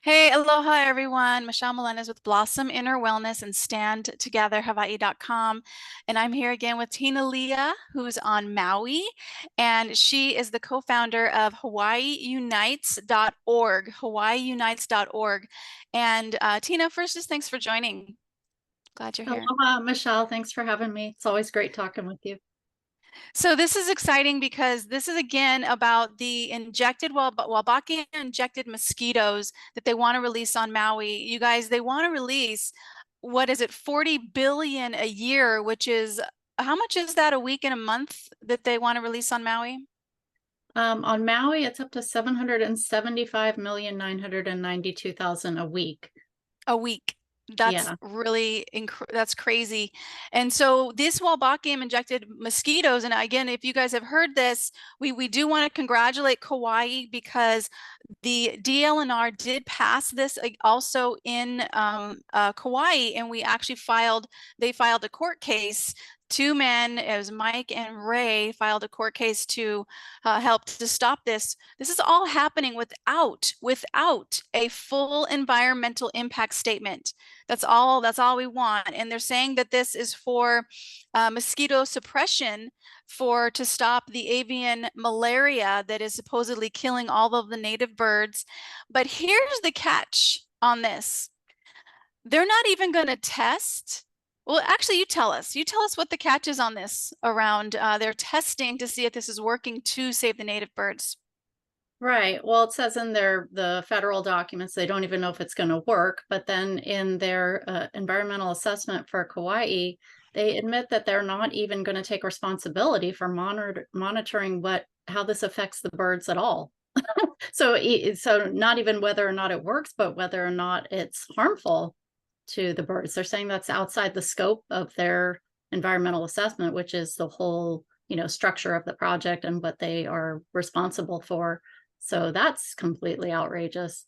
Hey, aloha everyone. Michelle Melendez with Blossom Inner Wellness and StandTogetherHawaii.com. And I'm here again with Tina Leah, who's on Maui, and she is the co-founder of HawaiiUnites.org, HawaiiUnites.org. And Tina, first, just thanks for joining. Glad you're here. Aloha, Michelle. Thanks for having me. It's always great talking with you. So this is exciting because this is again about the injected Wolbachia injected mosquitoes that they want to release on Maui. You guys, they want to release, what is it, 40 billion a year, which is, how much is that a week and a month that they want to release on Maui? On Maui, it's up to 775,992,000 a week. A week. That's Yeah, really that's crazy. And so this Wolbachia injected mosquitoes, and again, if you guys have heard this, we do want to congratulate Kauai because the DLNR did pass this also in Kauai, and we actually they filed a court case. Two men, it was Mike and Ray, filed a court case to help to stop this. This is all happening without a full environmental impact statement. That's all we want. And they're saying that this is for mosquito suppression to stop the avian malaria that is supposedly killing all of the native birds. But here's the catch on this. They're not even going to test. Well, actually, you tell us. You tell us what the catch is on this around their testing to see if this is working to save the native birds. right. Well, it says in the federal documents they don't even know if it's going to work. But then in their environmental assessment for Kauai, they admit that they're not even going to take responsibility for monitoring how this affects the birds at all. So not even whether or not it works, but whether or not it's harmful to the birds. They're saying that's outside the scope of their environmental assessment, which is the whole, structure of the project and what they are responsible for. So that's completely outrageous.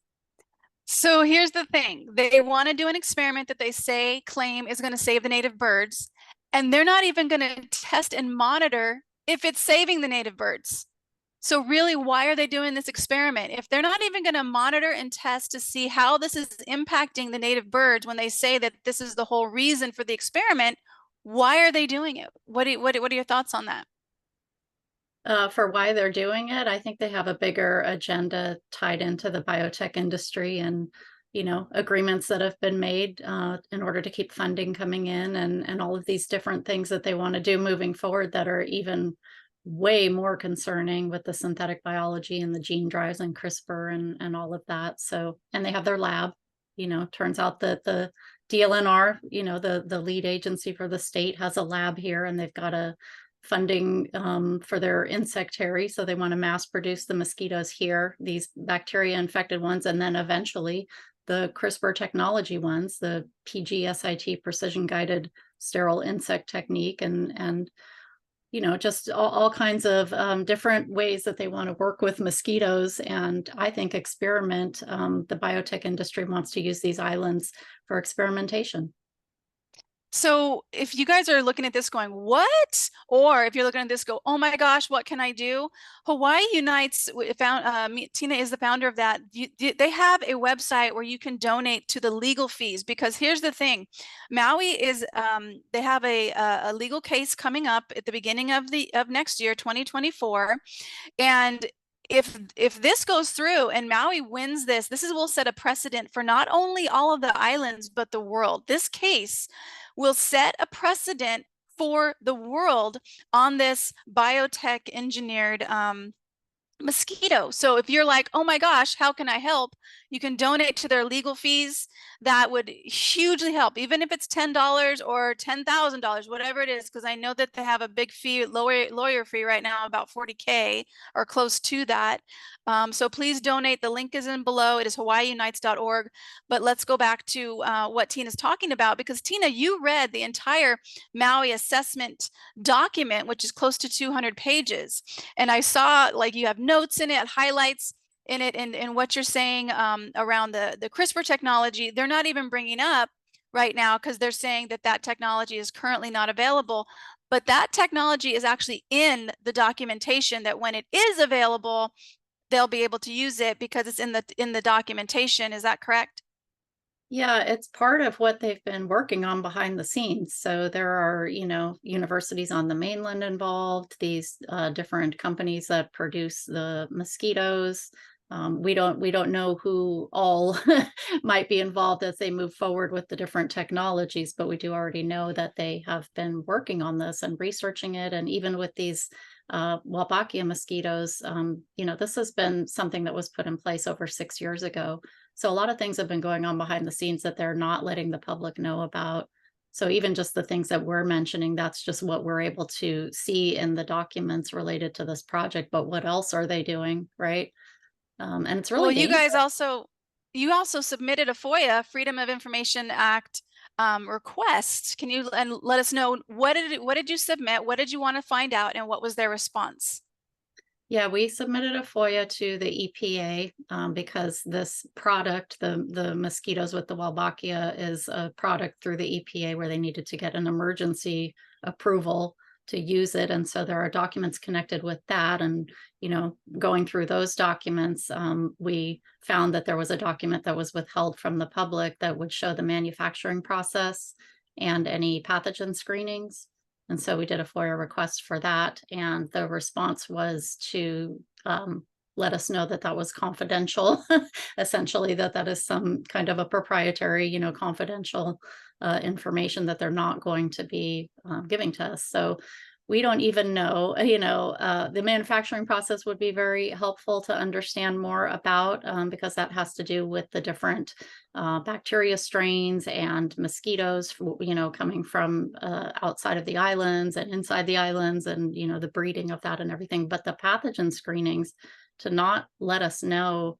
So here's the thing. They want to do an experiment that claim is going to save the native birds, and they're not even going to test and monitor if it's saving the native birds. So really, why are they doing this experiment? If they're not even going to monitor and test to see how this is impacting the native birds when they say that this is the whole reason for the experiment, why are they doing it? What are your thoughts on that? For why they're doing it, I think they have a bigger agenda tied into the biotech industry and, agreements that have been made in order to keep funding coming in and all of these different things that they want to do moving forward that are even way more concerning with the synthetic biology and the gene drives and CRISPR and all of that. So, and they have their lab, turns out that the DLNR, the lead agency for the state has a lab here and they've got a funding for their insectary. So they want to mass produce the mosquitoes here, these bacteria infected ones, and then eventually the CRISPR technology ones, the PGSIT, precision guided sterile insect technique, and just all kinds of different ways that they want to work with mosquitoes. And I think experiment, the biotech industry wants to use these islands for experimentation. So if you guys are looking at this going, what? Or if you're looking at this, go, oh my gosh, what can I do? Hawaii Unites Tina is the founder of that. They have a website where you can donate to the legal fees, because here's the thing. Maui is, they have a legal case coming up at the beginning of next year, 2024. And if this goes through and Maui wins this will set a precedent for not only all of the islands, but the world. This case will set a precedent for the world on this biotech engineered mosquito. So if you're like, oh my gosh, how can I help? You can donate to their legal fees. That would hugely help, even if it's $10 or $10,000, whatever it is, because I know that they have a big fee, lawyer fee right now, about 40K or close to that. So please donate. The link is in below. It is HawaiiUnites.org. But let's go back to what Tina's talking about, because Tina, you read the entire Maui assessment document, which is close to 200 pages. And I saw like you have notes in it, highlights in it, and what you're saying around the CRISPR technology. They're not even bringing up right now because they're saying that technology is currently not available. But that technology is actually in the documentation that when it is available, they'll be able to use it because it's in the documentation. Is that correct? Yeah, it's part of what they've been working on behind the scenes. So there are, universities on the mainland involved, these different companies that produce the mosquitoes. We don't know who all might be involved as they move forward with the different technologies, but we do already know that they have been working on this and researching it. And even with these Wolbachia mosquitoes, this has been something that was put in place over 6 years ago. So a lot of things have been going on behind the scenes that they're not letting the public know about. So even just the things that we're mentioning, that's just what we're able to see in the documents related to this project. But what else are they doing, right? And it's Well, really dangerous. you also submitted a FOIA, Freedom of Information Act request. Can you and let us know what did you submit? What did you want to find out, and what was their response? Yeah, we submitted a FOIA to the EPA because this product, the mosquitoes with the Wolbachia, is a product through the EPA where they needed to get an emergency approval to use it. And so there are documents connected with that. And, going through those documents, we found that there was a document that was withheld from the public that would show the manufacturing process and any pathogen screenings. And so we did a FOIA request for that. And the response was to let us know that that was confidential, essentially, that is some kind of a proprietary, confidential information that they're not going to be giving to us. So we don't even know, the manufacturing process would be very helpful to understand more about because that has to do with the different bacteria strains and mosquitoes, coming from outside of the islands and inside the islands and, the breeding of that and everything. But the pathogen screenings, to not let us know,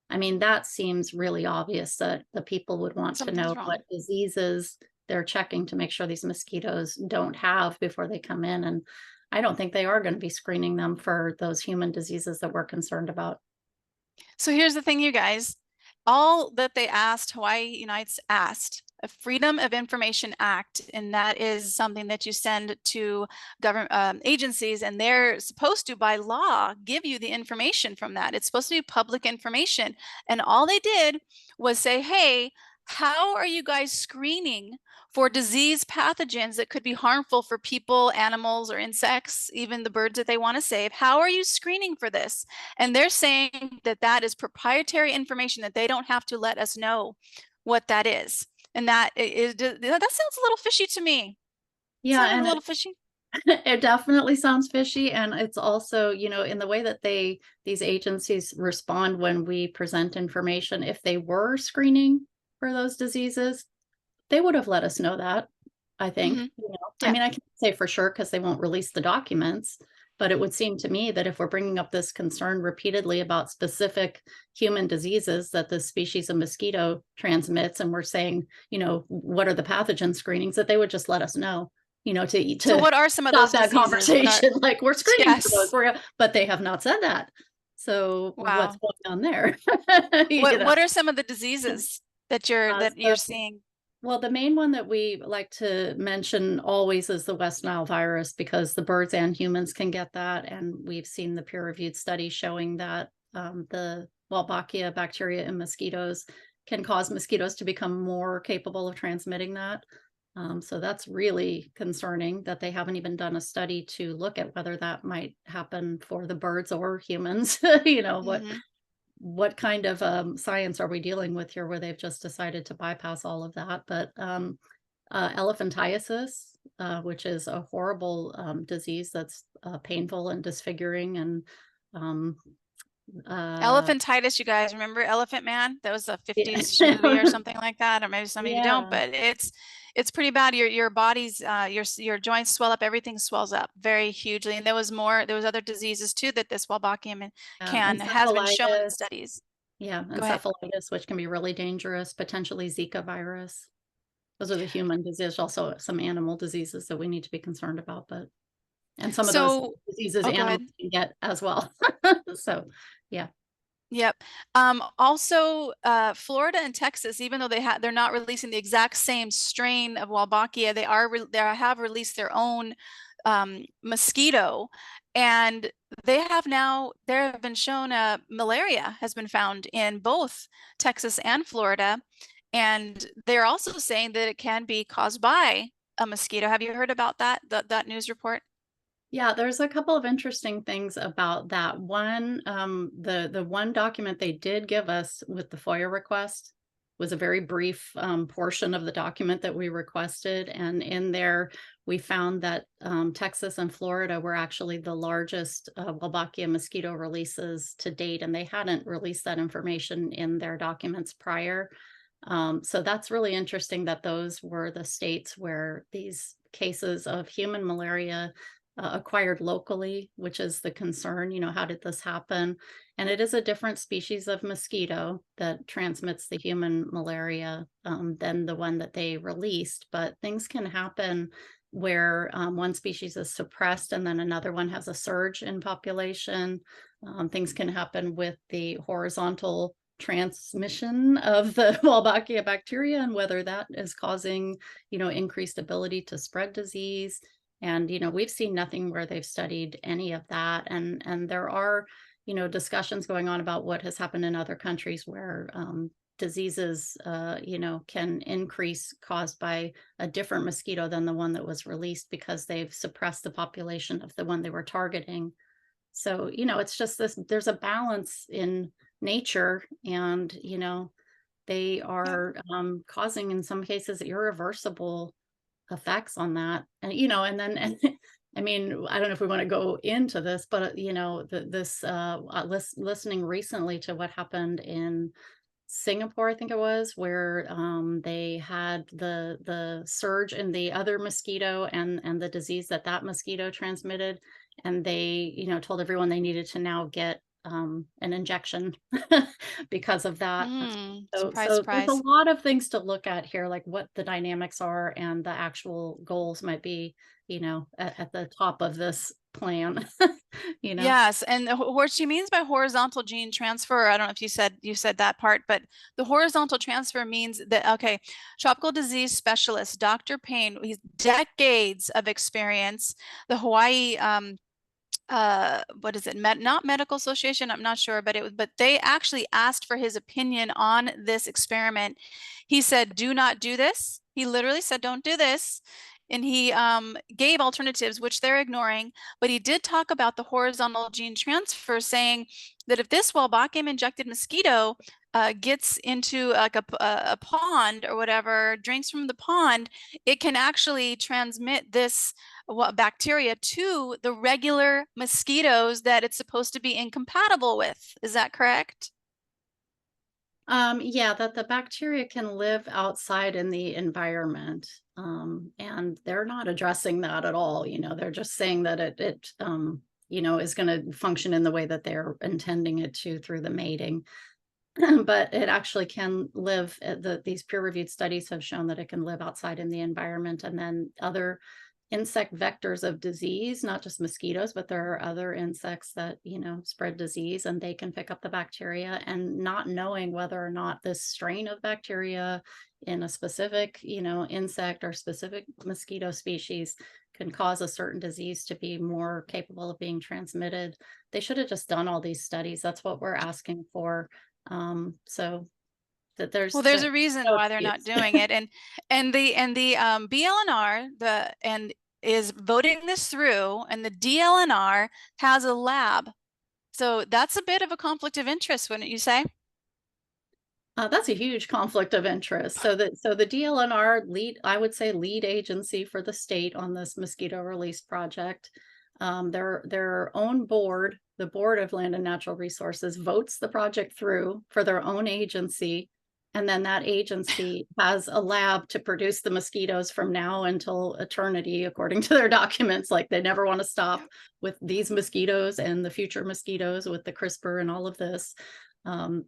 I mean, that seems really obvious that the people would want to Something's know what wrong. diseases they're checking to make sure these mosquitoes don't have before they come in. And I don't think they are going to be screening them for those human diseases that we're concerned about. So here's the thing, you guys. All that they asked, Hawaii Unites asked, a Freedom of Information Act, and that is something that you send to government agencies, and they're supposed to, by law, give you the information from that. It's supposed to be public information. And all they did was say, hey, how are you guys screening for disease pathogens that could be harmful for people, animals, or insects, even the birds that they want to save? How are you screening for this? And they're saying that that is proprietary information, that they don't have to let us know what that is. And that sounds a little fishy to me. Yeah, Sounded a and little fishy. it definitely sounds fishy. And it's also, in the way that these agencies respond when we present information, if they were screening for those diseases, they would have let us know that, I think. Hmm. I Yeah. mean, I can't say for sure because they won't release the documents, but it would seem to me that if we're bringing up this concern repeatedly about specific human diseases that this species of mosquito transmits, and we're saying, what are the pathogen screenings, that they would just let us know, So to what are some of stop those that diseases? What are, conversation. Like, we're screening for those, yes. but they have not said that. So what's Wow. going on there? you What know. what are some of the diseases that you're So seeing? well, the main one that we like to mention always is the West Nile virus because the birds and humans can get that. And we've seen the peer-reviewed study showing that the Wolbachia bacteria in mosquitoes can cause mosquitoes to become more capable of transmitting that. So that's really concerning that they haven't even done a study to look at whether that might happen for the birds or humans. Hmm. What kind of science are we dealing with here where they've just decided to bypass all of that? But elephantiasis, which is a horrible disease that's painful and disfiguring, and um, uh, Elephantitis, you guys remember Elephant Man? That was a yeah, 50s movie or something like that, or maybe some of you don't, yeah, but it's pretty bad. Your body's your joints swell up, everything swells up very hugely. And there was other diseases too that this Wolbachia can has been shown in encephalitis, studies. yeah, Go ahead. encephalitis, which can be really dangerous, potentially Zika virus. Those are the human diseases, also some animal diseases that we need to be concerned about, but and some of those So, diseases oh, go animals ahead. can get as well. So, yeah. Yep. Also, Florida and Texas, even though they're not releasing the exact same strain of Wolbachia, they have released their own Mosquito, and there have been shown malaria has been found in both Texas and Florida, and they're also saying that it can be caused by a mosquito. Have you heard about that news report? Yeah, there's a couple of interesting things about that. One, the one document they did give us with the FOIA request was a very brief portion of the document that we requested, and in there we found that Texas and Florida were actually the largest Wolbachia mosquito releases to date, and they hadn't released that information in their documents prior. So that's really interesting that those were the states where these cases of human malaria acquired locally, which is the concern. How did this happen? And it is a different species of mosquito that transmits the human malaria than the one that they released. But things can happen where one species is suppressed and then another one has a surge in population. Things can happen with the horizontal transmission of the Wolbachia bacteria and whether that is causing, increased ability to spread disease. And, we've seen nothing where they've studied any of that. And there are, discussions going on about what has happened in other countries where diseases, can increase caused by a different mosquito than the one that was released because they've suppressed the population of the one they were targeting. So, it's just this, there's a balance in nature and, they Yeah. are causing in some cases irreversible effects on that. And then I mean, I don't know if we want to go into this, but this listening recently to what happened in Singapore, I think it was, where they had the surge in the other mosquito and the disease that mosquito transmitted, and they told everyone they needed to now get an injection because of that. So, Surprise, so there's a surprise. lot of things to look at here, like what the dynamics are and the actual goals might be, at the top of this plan, you know. Yes, and what she means by horizontal gene transfer, I don't know if you said that part, but the horizontal transfer means that, okay, tropical disease specialist Dr. Payne, he's decades of experience. The Hawaii what is it, not medical association, I'm not sure, but they actually asked for his opinion on this experiment. He said, do not do this. He literally said, don't do this. And he gave alternatives, which they're ignoring, but he did talk about the horizontal gene transfer, saying that if this Wolbachia injected mosquito gets into like a pond or whatever, drinks from the pond, it can actually transmit this bacteria to the regular mosquitoes that it's supposed to be incompatible with. Is that correct? Yeah, that the bacteria can live outside in the environment. And they're not addressing that at all. They're just saying that it is going to function in the way that they're intending it to through the mating. But it actually can live, these peer-reviewed studies have shown that it can live outside in the environment, and then other insect vectors of disease, not just mosquitoes, but there are other insects that, spread disease and they can pick up the bacteria, and not knowing whether or not this strain of bacteria in a specific, insect or specific mosquito species can cause a certain disease to be more capable of being transmitted. They should have just done all these studies. That's what we're asking for. So that Well, there's there's a reason no why they're not excuse. doing it, and the BLNR and is voting this through, and the DLNR has a lab, so that's a bit of a conflict of interest, wouldn't you say? That's a huge conflict of interest. So the DLNR lead, I would say, lead agency for the state on this mosquito release project. Their own board, the Board of Land and Natural Resources, votes the project through for their own agency. And then that agency has a lab to produce the mosquitoes from now until eternity, according to their documents. Like they never want to stop with these mosquitoes and the future mosquitoes with the CRISPR and all of this. Um,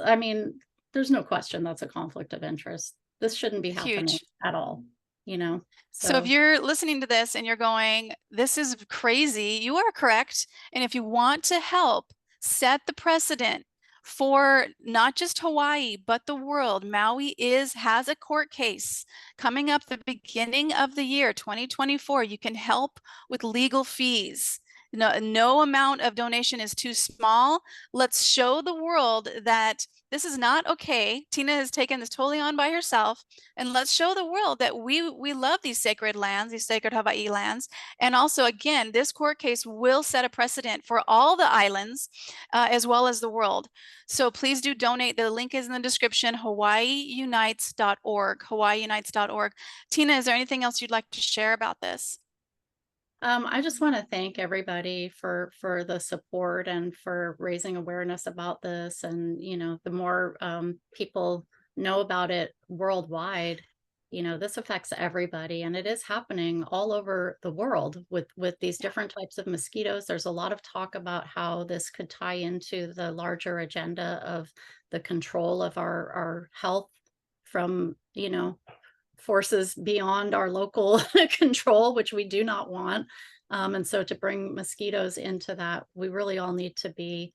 I mean, there's no question that's a conflict of interest. This shouldn't be happening Huge. at all, you know? So if So, you're listening to this and you're going, this is crazy, you are correct. And if you want to help set the precedent for not just Hawaii, but the world. Maui has a court case coming up the beginning of the year, 2024. You can help with legal fees. No amount of donation is too small. Let's show the world that this is not okay. Tina has taken this totally on by herself, and let's show the world that we love these sacred lands, these sacred Hawaii lands. And also, again, this court case will set a precedent for all the islands, as well as the world. So please do donate. The link is in the description, hawaiiunites.org, hawaiiunites.org. Tina, is there anything else you'd like to share about this? I just want to thank everybody for the support and for raising awareness about this. And the more people know about it worldwide, this affects everybody, and it is happening all over the world with these different types of mosquitoes. There's a lot of talk about how this could tie into the larger agenda of the control of our health from forces beyond our local control, which we do not want. And so to bring mosquitoes into that, we really all need to be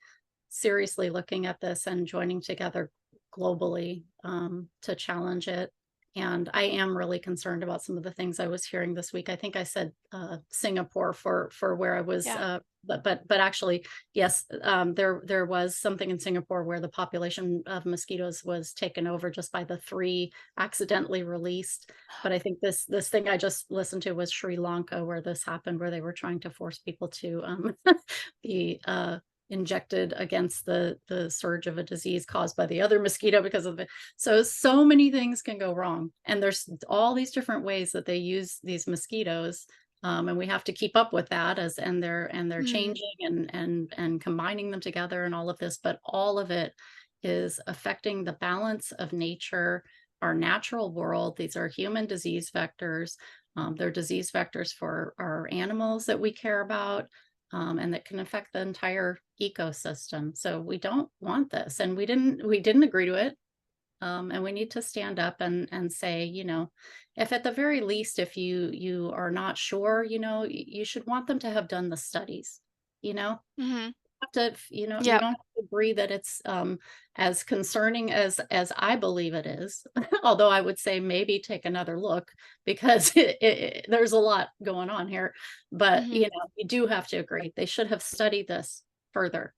seriously looking at this and joining together globally to challenge it. And I am really concerned about some of the things I was hearing this week. I think I said Singapore for where I was, Yeah. but actually, yes, there was something in Singapore where the population of mosquitoes was taken over just by the 3 accidentally released. But I think this thing I just listened to was Sri Lanka, where this happened, where they were trying to force people to be injected against the surge of a disease caused by the other mosquito because of it. So many things can go wrong, and there's all these different ways that they use these mosquitoes, and we have to keep up with that and they're Mm. changing and combining them together and all of this, but all of it is affecting the balance of nature, our natural world. These are human disease vectors. They're disease vectors for our animals that we care about, and that can affect the entire ecosystem. So we don't want this, and we didn't agree to it. And we need to stand up and say, if at the very least, if you are not sure, you should want them to have done the studies. You know, Hmm. have to, you Yep. don't have to agree that it's as concerning as I believe it is. Although I would say maybe take another look, because there's a lot going on here. But Hmm. you do have to agree. They should have studied this further,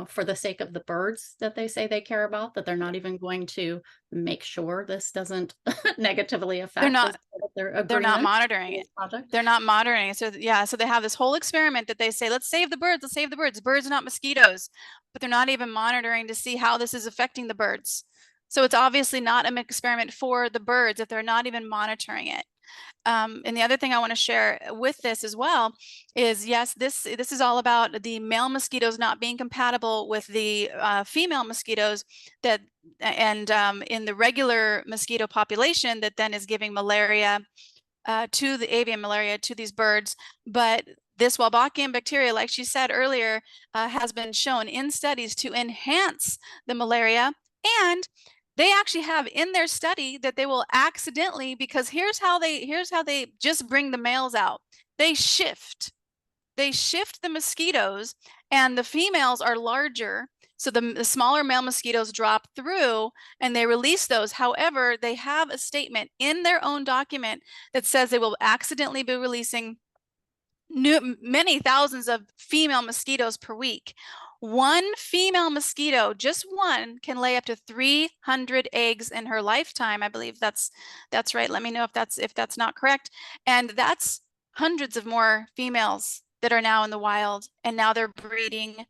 for the sake of the birds that they say they care about, that they're not even going to make sure this doesn't negatively They're affect as not part of their they're not agreement monitoring in it. this project. They're not monitoring it. So yeah, so they have this whole experiment that they say, let's save the birds, let's save the birds. Birds, not mosquitoes. But they're not even monitoring to see how this is affecting the birds. So it's obviously not an experiment for the birds if they're not even monitoring it. And the other thing I want to share with this as well is, yes, this is all about the male mosquitoes not being compatible with the female mosquitoes that, and in the regular mosquito population that then is giving malaria, to the avian malaria to these birds. But this Wolbachia bacteria, like she said earlier, has been shown in studies to enhance the malaria. And they actually have in their study that they will accidentally, because here's how they just bring the males out. They shift the mosquitoes, and the females are larger. So the smaller male mosquitoes drop through and they release those. However, they have a statement in their own document that says they will accidentally be releasing many thousands of female mosquitoes per week. One female mosquito, just one, can lay up to 300 eggs in her lifetime. I believe that's right. Let me know if that's not correct. And that's hundreds of more females that are now in the wild, and now they're breeding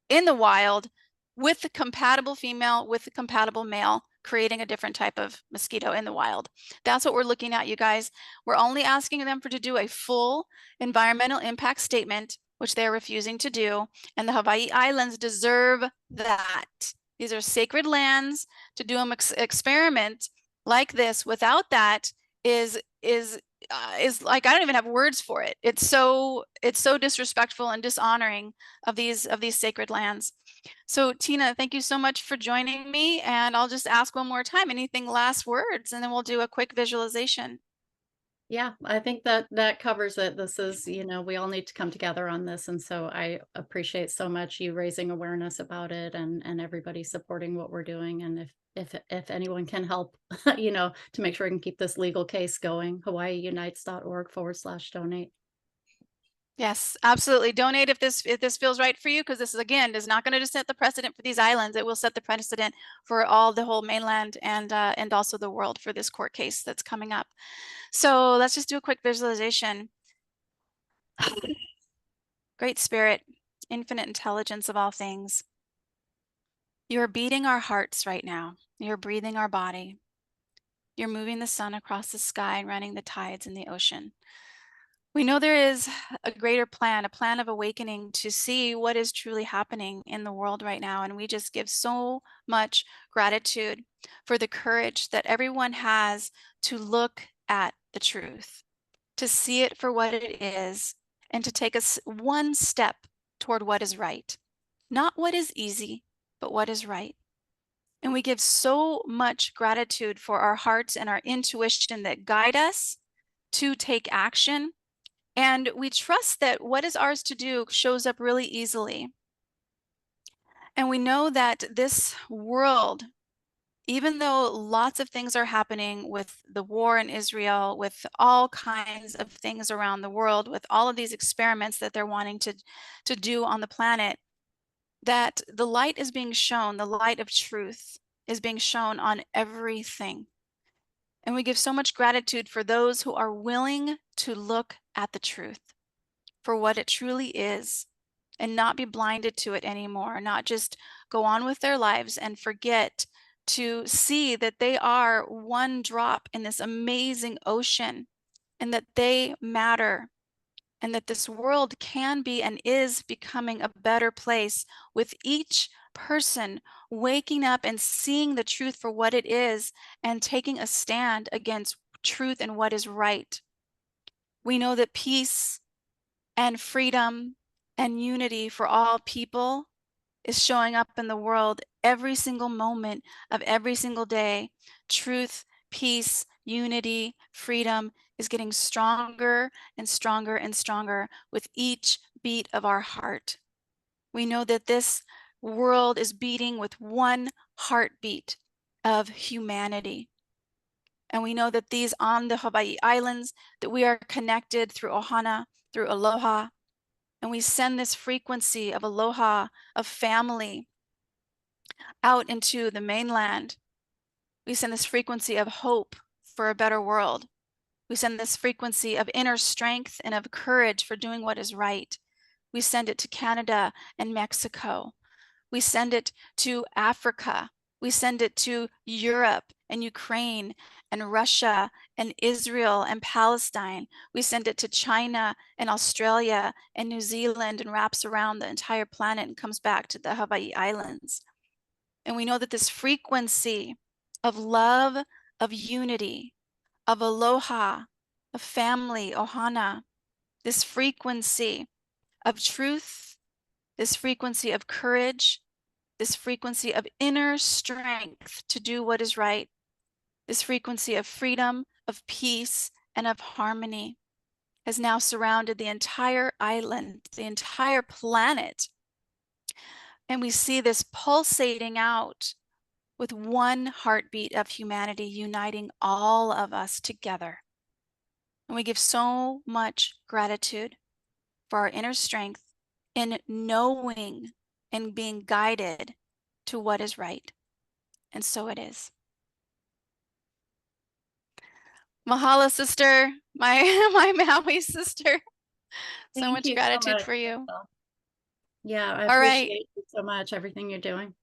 in the wild with the compatible female with the compatible male, creating a different type of mosquito in the wild. That's what we're looking at, you guys. We're only asking them to do a full environmental impact statement, which they're refusing to do. And the Hawaii Islands deserve that. These are sacred lands. To do an experiment like this without that is like, I don't even have words for it. It's so disrespectful and dishonoring of these sacred lands. So Tina, thank you so much for joining me. And I'll just ask one more time, anything last words, and then we'll do a quick visualization. Yeah, I think that that covers it. This is, you know, we all need to come together on this. And so I appreciate so much you raising awareness about it and everybody supporting what we're doing. And if anyone can help, you know, to make sure we can keep this legal case going, hawaiiunites.org/donate. Yes, absolutely. Donate if this feels right for you, because this is again is not going to just set the precedent for these islands. It will set the precedent for all the whole mainland and also the world for this court case that's coming up. So let's just do a quick visualization. Great Spirit, infinite intelligence of all things. You are beating our hearts right now. You're breathing our body. You're moving the sun across the sky and running the tides in the ocean. We know there is a greater plan, a plan of awakening to see what is truly happening in the world right now. And we just give so much gratitude for the courage that everyone has to look at the truth, to see it for what it is, and to take us one step toward what is right. Not what is easy, but what is right. And we give so much gratitude for our hearts and our intuition that guide us to take action. And we trust that what is ours to do shows up really easily. And we know that this world, even though lots of things are happening with the war in Israel, with all kinds of things around the world, with all of these experiments that they're wanting to do on the planet, that the light is being shown, the light of truth is being shown on everything. And we give so much gratitude for those who are willing to look at the truth for what it truly is and not be blinded to it anymore, not just go on with their lives and forget to see that they are one drop in this amazing ocean and that they matter and that this world can be and is becoming a better place with each person waking up and seeing the truth for what it is and taking a stand against truth and what is right. We know that peace and freedom and unity for all people is showing up in the world every single moment of every single day. Truth, peace, unity, freedom is getting stronger and stronger and stronger with each beat of our heart. We know that this world is beating with one heartbeat of humanity. And we know that these on the Hawaii Islands, that we are connected through ohana, through aloha, and we send this frequency of aloha, of family, out into the mainland. We send this frequency of hope for a better world. We send this frequency of inner strength and of courage for doing what is right. We send it to Canada and Mexico. We send it to Africa. We send it to Europe and Ukraine and Russia and Israel and Palestine. We send it to China and Australia and New Zealand and wraps around the entire planet and comes back to the Hawaii Islands. And we know that this frequency of love, of unity, of aloha, of family, ohana, this frequency of truth, this frequency of courage, this frequency of inner strength to do what is right, this frequency of freedom, of peace, and of harmony has now surrounded the entire island, the entire planet. And we see this pulsating out with one heartbeat of humanity uniting all of us together. And we give so much gratitude for our inner strength in knowing and being guided to what is right. And so it is. Mahalo, sister, my my Maui sister. So Thank much you so gratitude much, for you. Crystal. Yeah, I All right. appreciate you so much, everything you're doing.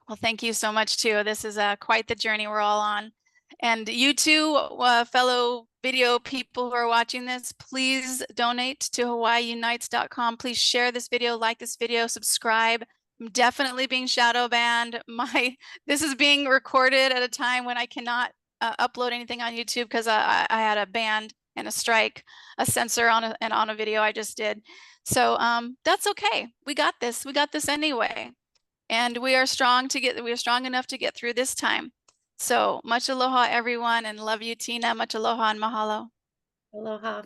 Well, thank you so much too. This is quite the journey we're all on. And you too, fellow video people who are watching this, please donate to hawaiiunites.com. Please share this video, like this video, subscribe. I'm definitely being shadow banned. This is being recorded at a time when I cannot upload anything on YouTube because I had a ban and a strike, a censor on a video I just did. So that's okay. We got this. We got this anyway. And we are strong enough to get through this time. So much aloha, everyone, and love you, Tina. Much aloha and mahalo. Aloha.